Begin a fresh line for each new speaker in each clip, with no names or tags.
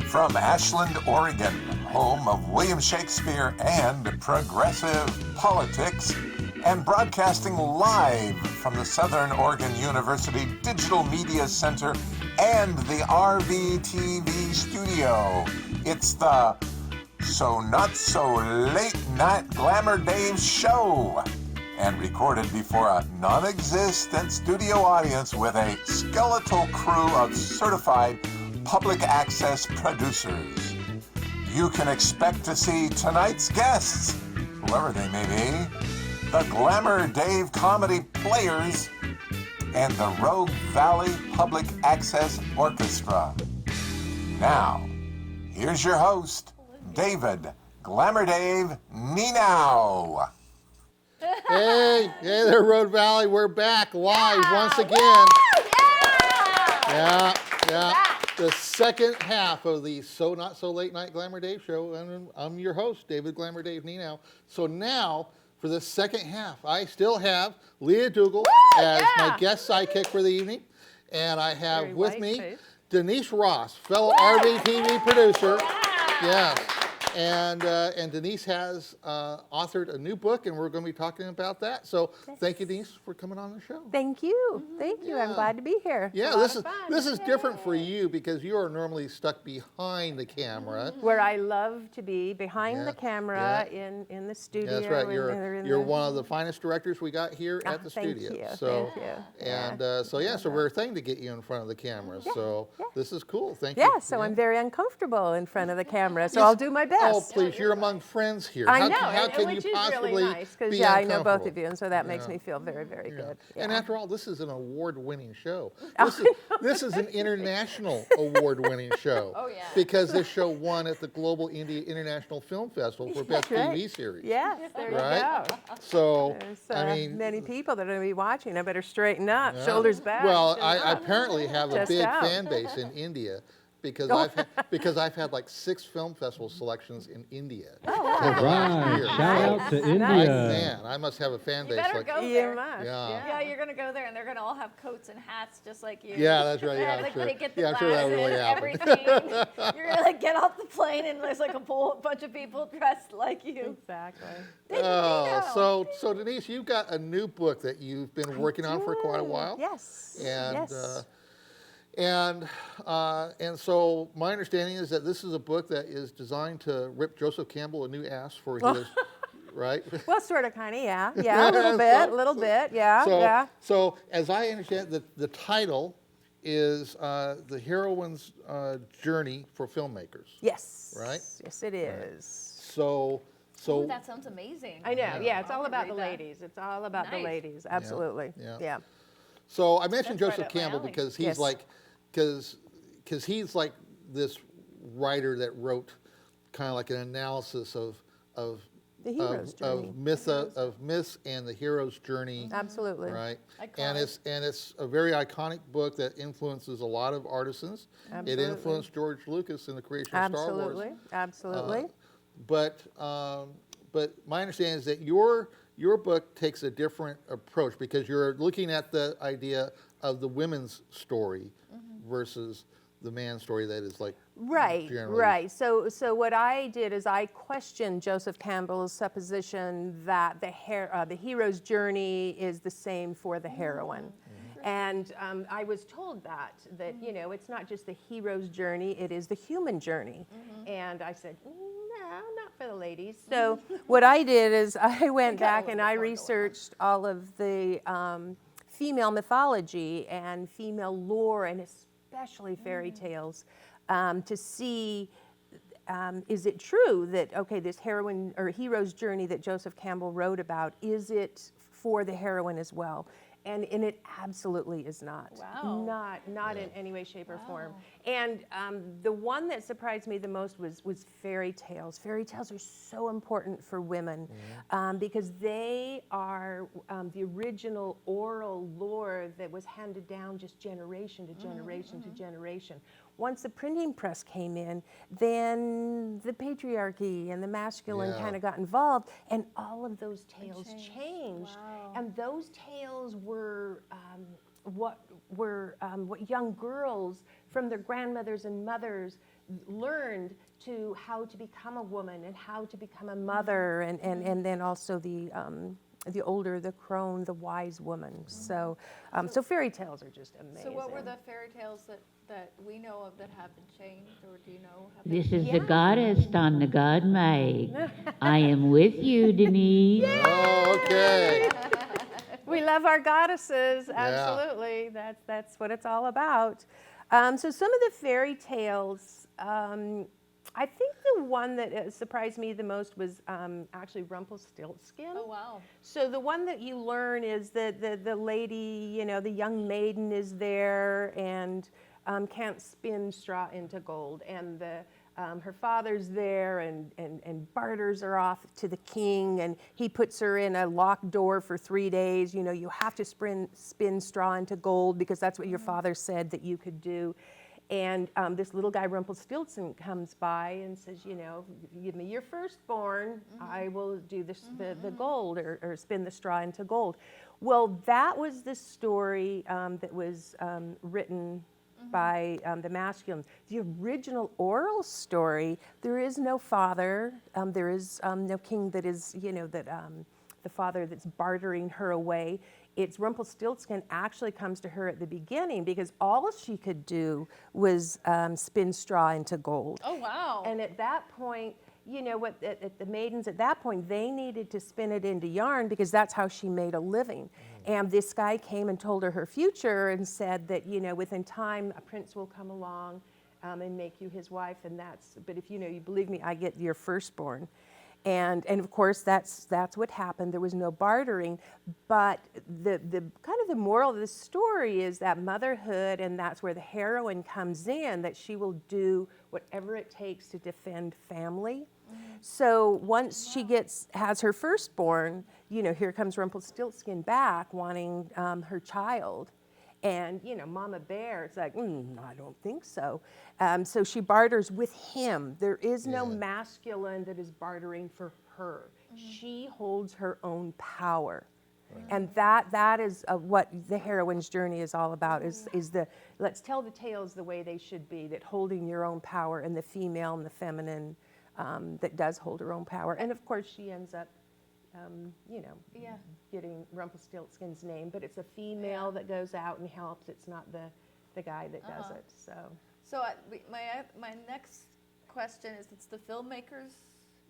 From Ashland, Oregon, home of William Shakespeare and progressive politics, and broadcasting live from the Southern Oregon University Digital Media Center and the RVTV studio, it's the So Not So Late Night Glamour Dave show, and recorded before a non-existent studio audience with a skeletal crew of certified public access producers. You can expect to see tonight's guests, whoever they may be, the Glamour Dave Comedy Players, and the Rogue Valley Public Access Orchestra. Now, here's your host, David Glamour Dave Nienow.
Hey there, Rogue Valley. We're back live once again.
Yeah.
Yeah. The second half of the So Not So Late Night Glamour Dave show, and I'm your host, David Glamour Dave Nienow. So now, for the second half, I still have Lia Dugal as my guest sidekick for the evening, and I have with me Denise Ross, fellow RVTV producer. Yes. And Denise has authored a new book, and we're going to be talking about that. So thank you, Denise, for coming on the show.
Thank you. Thank you. I'm glad to be here.
Yeah, this is different for you because you are normally stuck behind the camera.
Where I love to be, behind the camera in the studio.
Yeah, that's right. You're one of the finest directors we got here at the studio.
Thank you.
So,
thank you.
And it's a rare thing to get you in front of the camera. So this is cool. Thank you.
Yeah, so I'm very uncomfortable in front of the camera, so I'll do my best.
Oh, please, you're among friends here.
I know,
How can
which
you
is
possibly
really nice, because
be
I know both
uncomfortable?
of you, and so that makes me feel very, very good. Yeah.
And after all, this is an award-winning show. This is an international award-winning show.
Oh, yeah.
Because this show won at the Global India International Film Festival for Best TV Series.
Yes, there you
Right?
go.
So,
There's
I mean,
many people that are going to be watching. I better straighten up, shoulders back.
well, I apparently have a
Just
big
out.
fan base in India. Because I've had like 6 film festival selections in India.
Oh,
Over the last year.
Shout out to India.
Man, I must have a fan base
better
like
go
You
there.
must.
Yeah.
Yeah, you're gonna go there, and they're gonna all have coats and hats just like you.
Yeah, that's right. Yeah,
like
sure.
they get the
Yeah, I'm sure that
glasses,
really happened.
everything. You're gonna like get off the plane, and there's like a bunch of people dressed like you.
Exactly.
Oh, so Denise, you've got a new book that you've been working on for quite a while.
Yes.
And
yes.
And so my understanding is that this is a book that is designed to rip Joseph Campbell a new ass for his, right?
Well, sort of, kind of, yeah, a little bit, yeah.
So as I understand it, the title is the heroine's journey for filmmakers.
Yes.
Right?
Yes, it is.
Right. So
Ooh, that sounds amazing.
I know. Yeah, it's all
I'll
about the
read that.
ladies. It's all about the
Nice.
ladies. Absolutely.
Yeah.
Yeah.
So I mentioned
That's right
Joseph
up my
Campbell
alley.
because he's
Yes.
like, because he's like this writer that wrote kind of like an analysis of
The hero's journey.
myths and the hero's journey.
Absolutely.
Right.
Iconic.
And it's a very iconic book that influences a lot of artisans.
Absolutely.
It influenced George Lucas in the creation of Star Wars.
Absolutely.
But my understanding is that your book takes a different approach because you're looking at the idea of the women's story versus the man's story that is like generally.
Right. So what I did is I questioned Joseph Campbell's supposition that the hero's journey is the same for the heroine. And I was told that it's not just the hero's journey, it is the human journey. And I said, no, not for the ladies. So what I did is I went back and I researched all of the female mythology and female lore, and especially fairy tales, to see is it true that, this heroine or hero's journey that Joseph Campbell wrote about, is it for the heroine as well? And it absolutely is not.
Wow.
Not in any way, shape, or form. And the one that surprised me the most was fairy tales. Fairy tales are so important for women because they are the original oral lore that was handed down just generation to generation to generation. Once the printing press came in, then the patriarchy and the masculine kind of got involved, and all of those tales changed.
Wow.
And those tales were what what young girls from their grandmothers and mothers learned to how to become a woman and how to become a mother, and then also the older, the crone, the wise woman. So fairy tales are just amazing.
So what were the fairy tales that we know of that have been changed, or do you know?
This is the goddess on the God Maid. I am with you, Denise.
Oh, okay.
We love our goddesses, absolutely. That's what it's all about. So some of the fairy tales, I think the one that surprised me the most was actually Rumpelstiltskin.
Oh, wow.
So the one that you learn is that the lady, the young maiden is there and can't spin straw into gold, and her father's there and barters her off to the king, and he puts her in a locked door for 3 days. You have to spin straw into gold because that's what your father said that you could do. And this little guy, Rumpelstiltskin, comes by and says, give me your firstborn, I will do the gold, or spin the straw into gold. Well, that was the story that was written by the masculine. The original oral story, there is no father, there is no king that is, the father that's bartering her away. It's Rumpelstiltskin actually comes to her at the beginning because all she could do was spin straw into gold.
Oh, wow.
And at that point, at the maidens at that point, they needed to spin it into yarn because that's how she made a living. And this guy came and told her future and said that, within time, a prince will come along and make you his wife. But if you believe me, I get your firstborn. And of course, that's what happened. There was no bartering, but the kind of the moral of the story is that motherhood, and that's where the heroine comes in, that she will do whatever it takes to defend family. So once she has her firstborn, here comes Rumpelstiltskin back wanting her child. And, Mama Bear, it's like, I don't think so. So she barters with him. There is no masculine that is bartering for her. She holds her own power. Right. And that is what the heroine's journey is all about, is let's tell the tales the way they should be, that holding your own power, and the female and the feminine that does hold her own power. And of course she ends up getting Rumpelstiltskin's name, but it's a female that goes out and helps. It's not the guy that does it.
So my next question is: it's the filmmaker's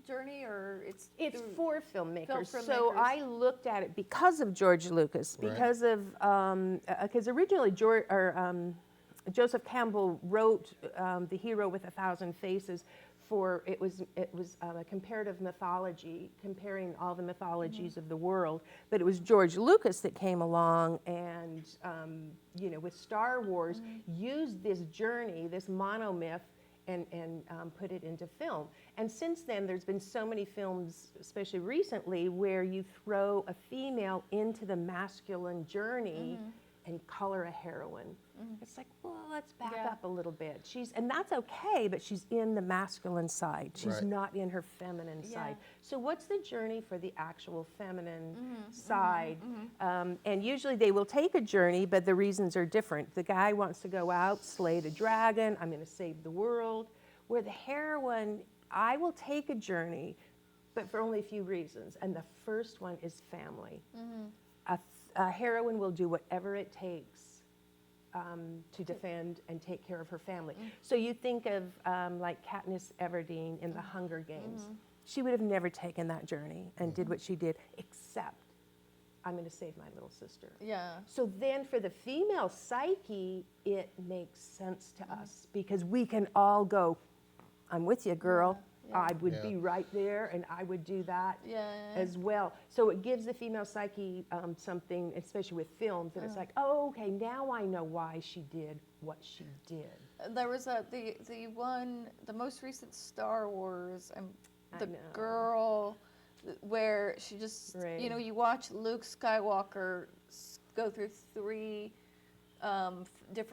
journey, or it's
for filmmakers.
filmmakers?
So I looked at it because of George Lucas, because originally Joseph Campbell wrote The Hero with 1,000 Faces. It was a comparative mythology, comparing all the mythologies of the world. But it was George Lucas that came along and, with Star Wars, used this journey, this monomyth, and put it into film. And since then, there's been so many films, especially recently, where you throw a female into the masculine journey and color a heroine. It's like, well, let's back up a little bit. And that's okay, but she's in the masculine side. She's not in her feminine side. So what's the journey for the actual feminine side? And usually they will take a journey, but the reasons are different. The guy wants to go out, slay the dragon, I'm going to save the world. Where the heroine, I will take a journey, but for only a few reasons. And the first one is family. A heroine will do whatever it takes to defend and take care of her family. So you think of like Katniss Everdeen in the Hunger Games. She would have never taken that journey and did what she did, except I'm going to save my little sister.
Yeah.
So then for the female psyche, it makes sense to us because we can all go, I'm with you, girl. I would be right there, and I would do that as well. So it gives the female psyche something, especially with films, and it's like, oh, okay, now I know why she did what she did.
There was the most recent Star Wars, the girl where she just, you watch Luke Skywalker go through 3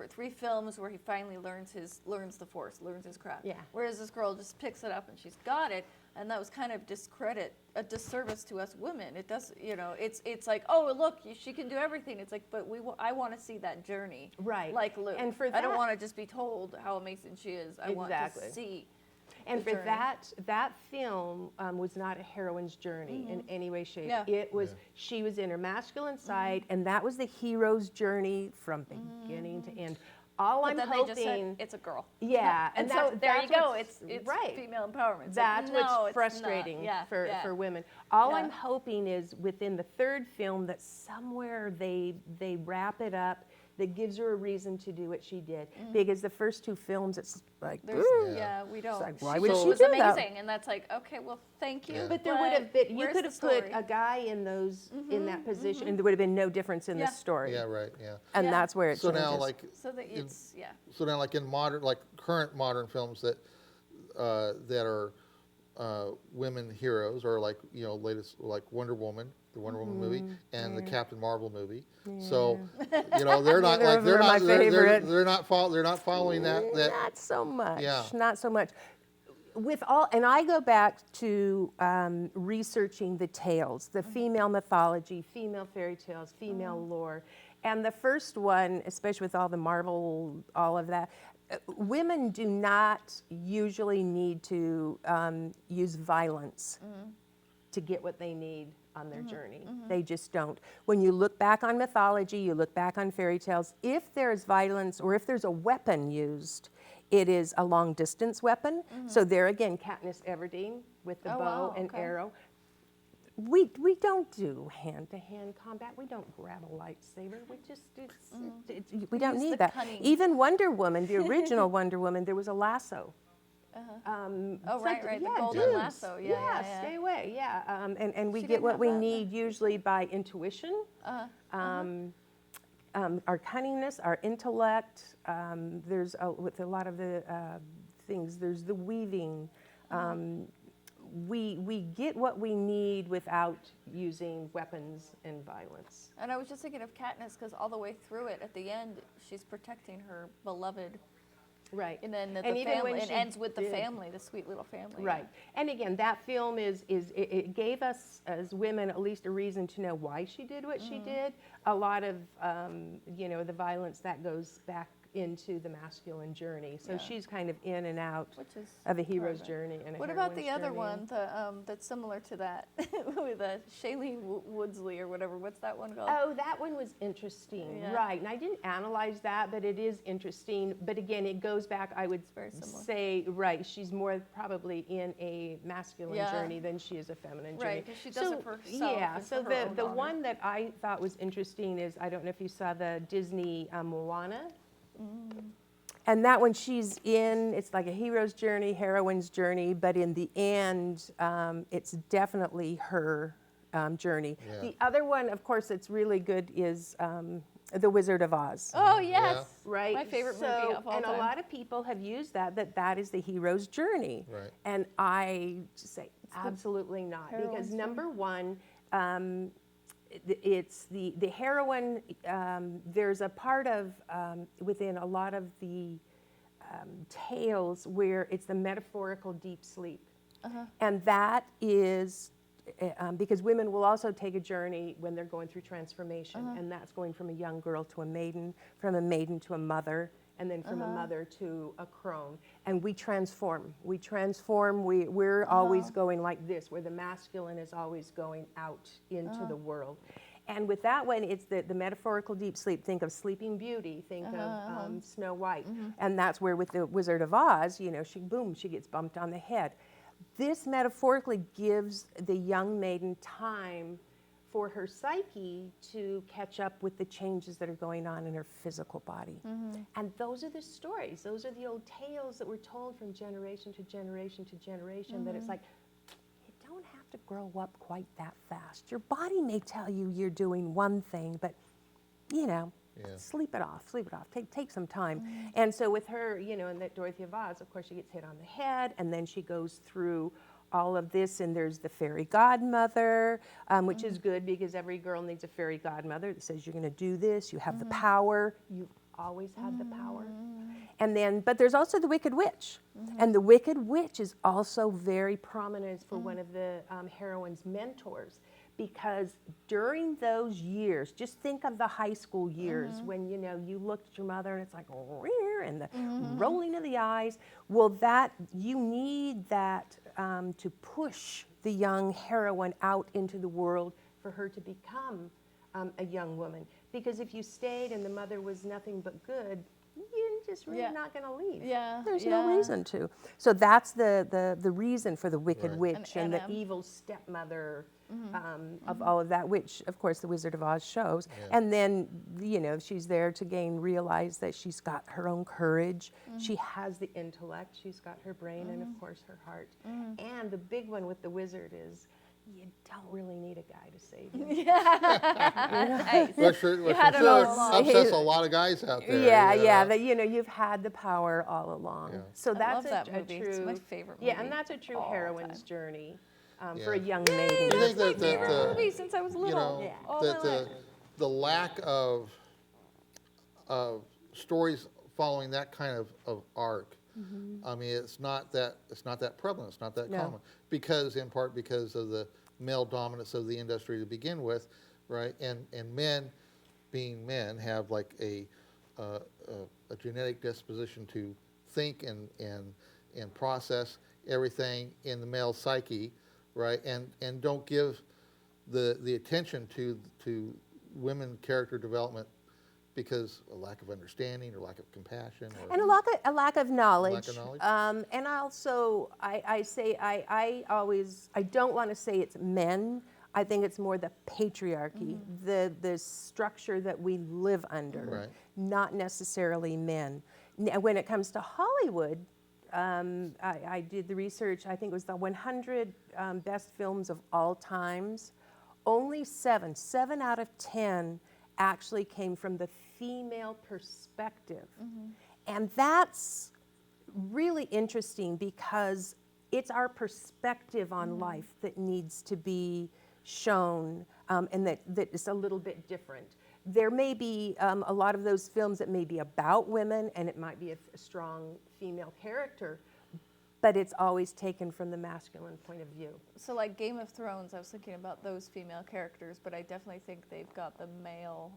three films where he finally learns the Force, learns his craft.
Yeah.
Whereas this girl just picks it up and she's got it, and that was kind of a disservice to us women. It does, it's like, oh look, she can do everything. It's like, but I want to see that journey.
Right.
Like Luke.
And for
I don't
that-
want to just be told how amazing she is. I want to see.
And
the
for
journey.
that film was not a heroine's journey in any way, shape.
Yeah.
It was, she was in her masculine side, and that was the hero's journey from beginning to end. All
But
I'm
then
hoping,
they just said it's a girl.
yeah,
And
that's,
so there
that's
you go.
what's-
It's
right.
female empowerment. It's
That's
like, no,
what's
it's
frustrating
not. Yeah,
for women. All
Yeah.
I'm hoping is within the third film that somewhere they wrap it up that gives her a reason to do what she did. Because the first two films, it's like,
There's,
ooh.
we don't.
like, why
She
would she
was
do that?
amazing, and that's like, okay, well, thank you.
Yeah.
But there would have been, you
where's
could
the
have put
story?
a guy in in that position, and there would have been no difference in
Yeah.
the story.
Yeah, right, yeah.
And
Yeah.
that's where it
So
changes.
now, like,
So that it's
so now, like in current modern films that are women heroes, or like latest like Wonder Woman, the Wonder Woman movie, and the Captain Marvel movie. So they're not
Neither
like
of them
they're
are my
not they're
favorite.
they're not following that.
Not so much.
Yeah.
Not so much. And I go back to researching the tales, the female mythology, female fairy tales, female lore. And the first one, especially with all the Marvel, all of that, women do not usually need to use violence to get what they need on their journey. They just don't. When you look back on mythology, you look back on fairy tales, if there's violence or if there's a weapon used, it is a long distance weapon. So there again, Katniss Everdeen with the bow
wow,
and
okay.
arrow. We don't do hand-to-hand combat. We don't grab a lightsaber. We just we don't
use the
need that.
cunning.
Even Wonder Woman, the original Wonder Woman, there was a lasso.
Oh, right, the
yeah,
golden
dudes.
lasso. Yeah.
Stay away. Yeah, and we
She
get
didn't
what
have
we
that.
need usually by intuition, our cunningness, our intellect. There's with a lot of the things. There's the weaving. We get what we need without using weapons and violence.
And I was just thinking of Katniss because all the way through it, at the end, she's protecting her beloved.
Right.
And then the
And even
family,
when
it
she
ends with the
did-
family, the sweet little family.
Right. And again, that film it gave us as women at least a reason to know why she did what she did. A lot of, the violence that goes back into the masculine journey. So
Yeah.
she's kind of in and out
Which is
of a hero's
perfect.
journey and a
What about
heroine's
the other
journey.
one, that's similar to that, with Shailene Woodley or whatever? What's that one called?
Oh, that one was interesting,
Yeah.
right? And I didn't analyze that, but it is interesting. But again, it goes back. I would
very similar.
say, right? She's more probably in a masculine
Yeah.
journey than she is a feminine journey.
Right, 'cause she does it for herself
Yeah.
and
So
for her own
the
honor.
one that I thought was interesting is I don't know if you saw the Disney Moana. And that one, she's in, it's like a hero's journey, heroine's journey, but in the end, it's definitely her journey.
Yeah.
The other one, of course, that's really good is The Wizard of Oz.
Oh, yes.
Right?
My favorite movie of all
and
time.
a lot of people have used that is the hero's journey.
Right.
And I just say, absolutely not.
heroine's
Because
journey.
number one, it's the heroine, there's a part of, within a lot of the tales where it's the metaphorical deep sleep. And that is, because women will also take a journey when they're going through transformation, and that's going from a young girl to a maiden, from a maiden to a mother, and then from a mother to a crone. And we transform. We're always going like this, where the masculine is always going out into the world. And with that one, it's the metaphorical deep sleep. Think of Sleeping Beauty, think of Snow White. And that's where with the Wizard of Oz, she gets bumped on the head. This metaphorically gives the young maiden time for her psyche to catch up with the changes that are going on in her physical body. And those are the stories. Those are the old tales that were told from generation to generation to generation, that it's like, you don't have to grow up quite that fast. Your body may tell you you're doing one thing, but, sleep it off, take some time. And so with her, in that Dorothy of Oz, of course, she gets hit on the head, and then she goes through all of this, and there's the fairy godmother, which is good because every girl needs a fairy godmother that says you're going to do this, you have the power, you've always had the power. And then, but there's also the Wicked Witch, and the Wicked Witch is also very prominent for one of the heroine's mentors, because during those years, just think of the high school years when, you know, you looked at your mother and it's like, and the rolling of the eyes. Well, that, you need that to push the young heroine out into the world for her to become a young woman. Because if you stayed and the mother was nothing but good, you're just really not going to leave.
Yeah.
There's no reason to. So that's the reason for the Wicked Witch and the evil stepmother of all of that, which, of course, the Wizard of Oz shows. And then, you know, she's there to realize that she's got her own courage. She has the intellect. She's got her brain and, of course, her heart. And the big one with the wizard is, you don't really need a guy to save you.
Nice.
Which
had it all along.
upsets a lot of guys out there.
That, you know, you've had the power all along. So
I
that's
love that
a
movie.
true,
It's my favorite movie.
yeah, and that's a true
all
heroine's
time.
journey for a young maiden.
You think that
Favorite movie since I was
you
little.
know,
All
that
my life.
the lack of stories following that kind of arc, I mean, it's not that prevalent, it's not that
No.
common, because in part because of the male dominance of the industry to begin with, right? And men, being men, have like a genetic disposition to think and process everything in the male psyche, right? And don't give the attention to women character development because a lack of understanding or lack of compassion. Or
And a lack of knowledge.
Lack of knowledge.
And also, I don't want to say it's men. I think it's more the patriarchy, the structure that we live under,
Right.
not necessarily men. When it comes to Hollywood, I did the research. I think it was the 100 best films of all times. Only seven out of 10 actually came from the female perspective. And that's really interesting because it's our perspective on life that needs to be shown, and that is a little bit different. There may be a lot of those films that may be about women, and it might be a strong female character, but it's always taken from the masculine point of view.
So like Game of Thrones, I was thinking about those female characters, but I definitely think they've got the male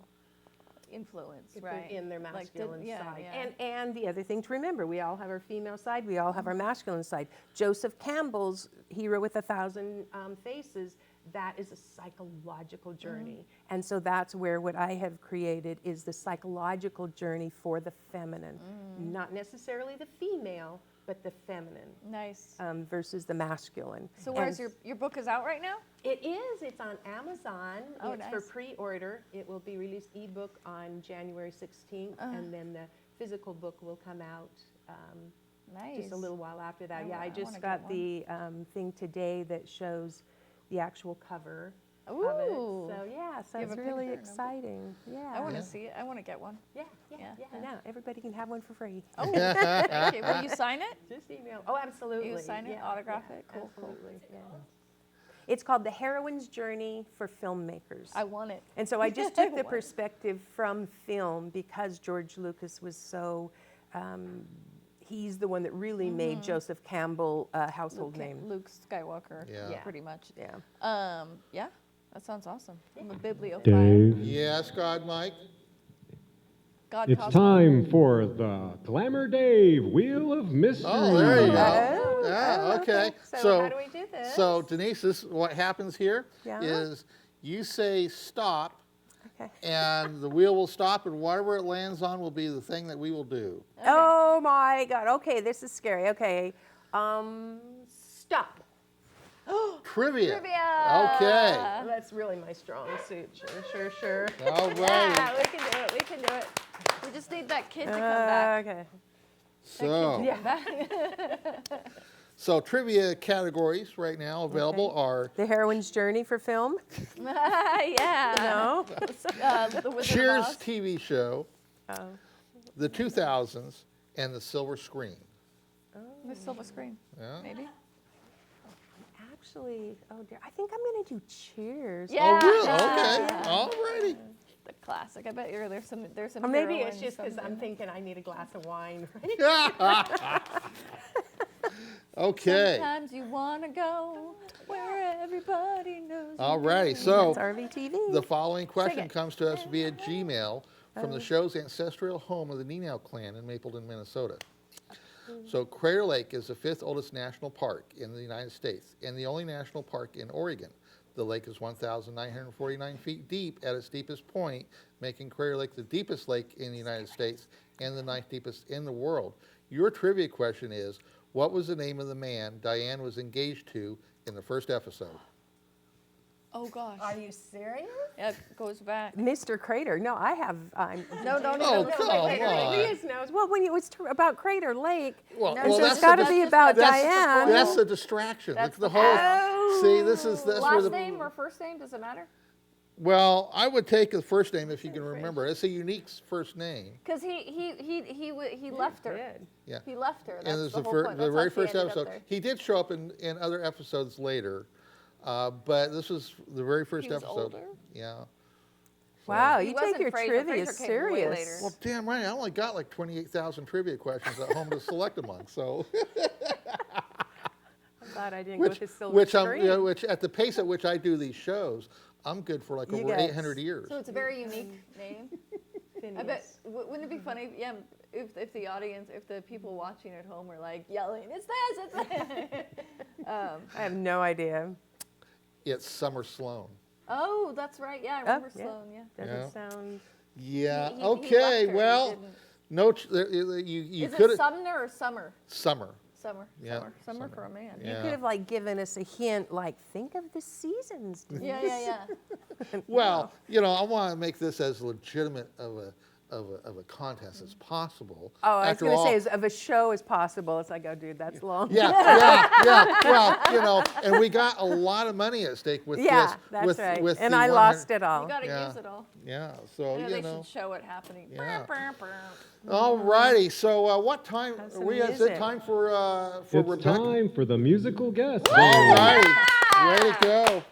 influence, right?
In their
Like,
masculine
yeah,
side.
yeah.
And the other thing to remember, we all have our female side, we all have our masculine side. Joseph Campbell's Hero with 1,000 Faces, that is a psychological journey. And so that's where what I have created is the psychological journey for the feminine. Not necessarily the female, but the feminine
Nice.
versus the masculine.
So
And
where's your book is out right now?
It is. It's on Amazon.
Oh,
It's for
nice.
pre-order. It will be released ebook on January 16th, and then the physical book will come out
Nice.
just a little while after that.
I
Yeah, I
wanna
just
get
got
one.
the thing today that shows the actual cover of it.
Ooh.
So yeah, so
You have
it's
a
really
picture, no?
exciting. Yeah.
I want to see it. I want to get one.
Yeah,
Yeah.
no, everybody can have one for free.
Oh, thank you. Will you sign it?
Just email. Oh, absolutely.
You sign it,
Yeah,
autograph
yeah,
it? Cool, cool.
Absolutely. Yeah. It's called The Heroine's Journey for Filmmakers.
I want it.
And so I just took the
want it.
perspective from film because George Lucas was so, he's the one that really made Joseph Campbell a household name.
Luke Skywalker.
Yeah.
Yeah.
Pretty much.
Yeah.
Yeah. That sounds awesome. I'm a bibliophile.
Dave,
Yes, God, Mike.
God
it's
Cosmo.
time for the Glamour Dave Wheel of Mystery.
Oh, there you go.
Oh,
Yeah, okay.
So how do we do this?
So Denise, what happens here is
Yeah.
you say stop,
Okay.
and the wheel will stop, and whatever it lands on will be the thing that we will do.
Oh my God. Okay, this is scary. Okay. Stop.
Trivia.
Trivia.
Okay.
That's really my strong suit. Sure.
All right.
Yeah, we can do it. We can do it. We just need that kid to come back.
Okay.
So, so trivia categories right now available are
The Heroine's Journey for film?
Yeah.
No.
The Wizard
Cheers
of Oz.
TV show,
Oh.
the 2000s, and the silver screen.
The silver screen.
Yeah.
Maybe.
actually, oh dear, I think I'm going to do Cheers.
Yeah.
Oh, really?
Yeah.
Okay. All righty.
The classic. I bet there's some
Or maybe
hero
it's
in
just because I'm
something.
thinking I need a glass of wine, right?
Okay.
Sometimes you want to go where everybody knows.
All righty. So
That's RVTV.
the following question
it.
comes to us via Gmail from the show's ancestral home of the Nienow clan in Mapleton, Minnesota. So Crater Lake is the 5th oldest national park in the United States and the only national park in Oregon. The lake is 1,949 feet deep at its deepest point, making Crater Lake the deepest lake in the United States and the 9th deepest in the world. Your trivia question is, what was the name of the man Diane was engaged to in the first episode?
Oh gosh.
Are you serious?
Yeah, it goes back.
Mr. Crater. No, I have.
No,
Oh,
no,
come
wait.
on.
Elias knows. Well, when it was about Crater Lake,
Well,
No,
well,
so
so
that's
it's got to
the-
be about
that's-
Diane.
That's a distraction.
That's
the
the-
whole. See, that's where
Last
the.
name or first name, does it matter?
Well, I would take the first name if you can remember. It's a unique first name.
Because he left her.
Did.
Yeah.
He left her. That's
And it's
the whole point.
the
That's
very
how she
first
ended up
episode.
there.
He did show up in other episodes later, but this was the very first
He was
episode.
older?
Yeah.
Wow,
He
you take
wasn't
your
Fraser.
trivia
Fraser came way
serious.
later.
Well, damn right. I only got like 28,000 trivia questions at home to select among. So,
I'm glad I didn't go with the silver
which
screen.
which at the pace at which I do these shows, I'm good for like
You
over
guys-
800 years.
So it's a very unique name. I bet. Wouldn't it be funny? Yeah, if the audience, if the people watching at home were like yelling, "It's this! It's this!"
I have no idea.
It's Summer Sloan.
Oh, that's right. Yeah, I remember
yeah.
Sloan. Yeah.
Doesn't
Yeah.
sound.
Yeah.
He
Okay.
left her, he
Well,
didn't.
no. You
Is
could
it Sumner or Summer?
Summer.
Summer.
Yeah,
Summer
Summer.
for a man.
Yeah.
You could have like given us a hint, like think of the seasons.
Yeah, yeah, yeah.
Well, I want to make this as legitimate of a contest as possible.
Oh, I was
After
going to
all-
say, as of a show as possible. It's like, oh, dude, that's long.
Yeah. Well, and we got a lot of money at stake with
Yeah,
this.
that's
with,
right.
with
And
the
I
100
lost it all.
You got to
Yeah.
use it all.
Yeah. So
Yeah, they should show it happening.
Yeah.
Brr, brr, brr.
All righty. So what time?
Have some
Is it
music.
time for
It's
Rebekka?
time for the musical guest.
All righty. Way to go.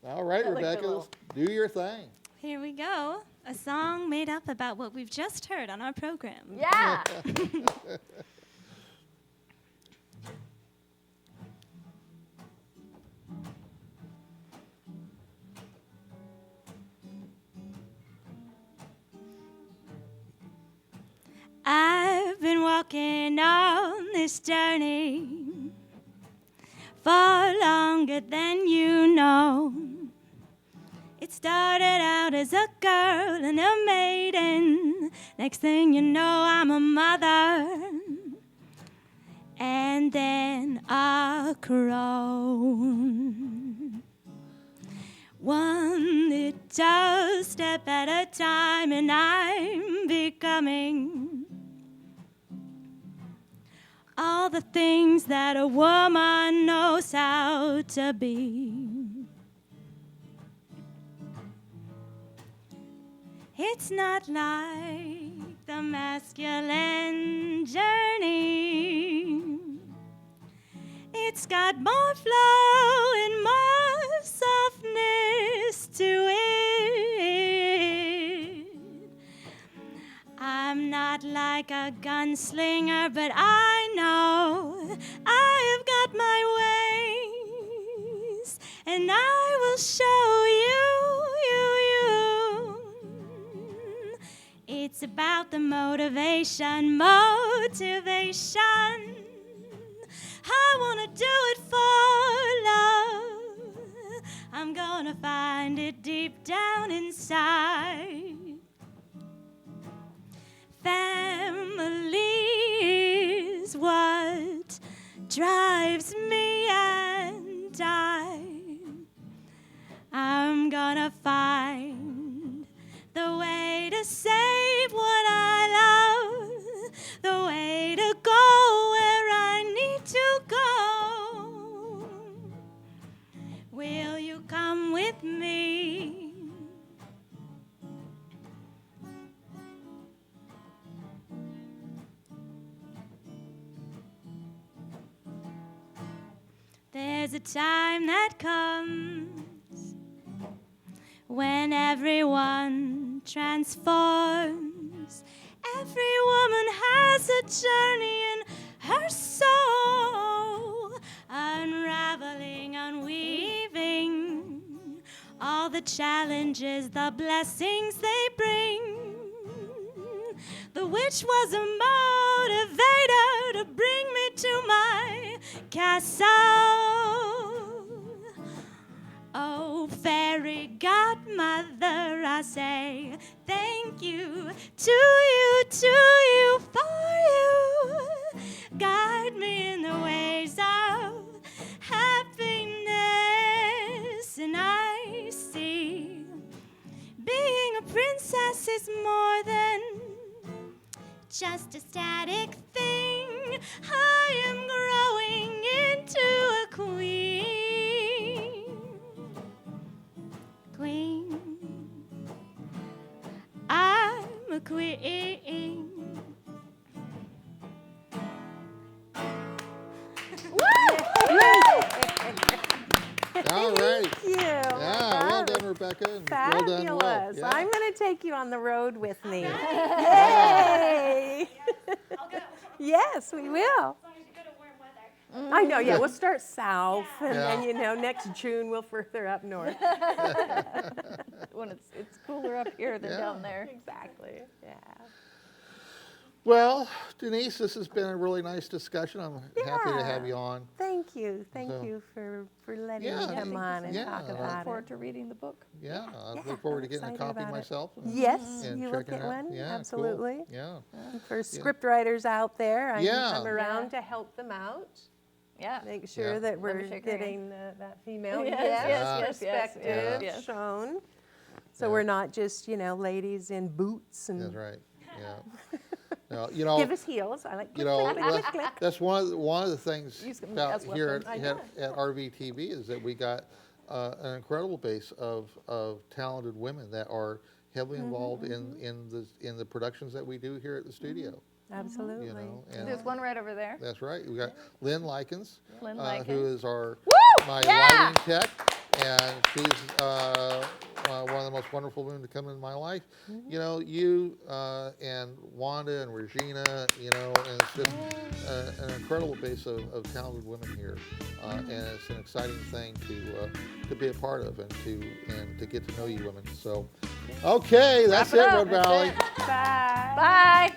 All right,
I like the
Rebekka,
little-
do your thing.
Here we go. A song made up about what we've just heard on our program.
Yeah.
I've been walking on this journey far longer than you know. It started out as a girl and a maiden. Next thing you know, I'm a mother. And then a crone. One little step at a time, and I'm becoming all the things that a woman knows how to be. It's not like the masculine journey. It's got more flow and more softness to it. I'm not like a gunslinger, but I know I've got my ways, and I will show you. It's about the motivation. I wanna do it for love. I'm gonna find it deep down inside. Family is what drives me, and I'm gonna find the way to save what I love, the way to go where I need to go. Will you come with me? There's a time that comes when everyone transforms. Every woman has a journey in her soul, unraveling, unweaving all the challenges, the blessings they bring. The witch was a motivator to bring me to my castle. Oh, fairy godmother, I say thank you, for you. Guide me in the ways of happiness, and I see being a princess is more than just a static thing. I am growing into a queen. I'm a queen.
All right.
Thank you.
Yeah, well done, Rebekka. And well done, Will.
Fabulous.
Yeah.
I'm going to take you on the road with me. Yay!
I'll go.
Yes, we will.
As long as you go to warm weather.
I know, yeah, we'll start south, and then,
Yeah.
next June we'll further up north.
When it's cooler up here than
Yeah.
down there.
Exactly, yeah.
Well, Denise, this has been a really nice discussion. I'm happy to have
Yeah.
you on.
Thank you
So-
you for letting
Yeah,
me come on and
yeah,
talk
I
Look
about
forward
it.
to reading the book.
Yeah, I
Yeah,
look forward to
I'm
getting a
excited
copy
about it.
myself.
Yes,
and
you will
checking
get
it out.
one,
Yeah, cool.
absolutely.
Yeah.
For script writers out there,
Yeah.
I'm around
Yeah.
to help them out.
Yeah.
Make sure
Yeah.
that
Let
we're
me shake your hand.
getting that female
Yes,
yes,
yes,
perspective
yes, yes.
shown. So
Yeah.
we're not just, ladies in boots and
That's right. Yeah. Now,
give us heels. I like click, click, click, click, click.
that's one of the things
Use them
about
as
here
weapons.
I
at,
know.
at RVTV is that we got an incredible base of talented women that are heavily involved in the productions that we do here at the studio.
Absolutely.
You know, and
There's one right over there.
that's right. We got Lynn Likens,
Lynn
who
Likens.
is my
Yeah!
lighting tech, and she's one of the most wonderful women to come in my life. You and Wanda and Regina, and it's just an incredible base of talented women here, and it's an exciting thing to be a part of and to get to know you women. So, okay, that's it,
it up.
Wood Valley.
Bye.
Bye.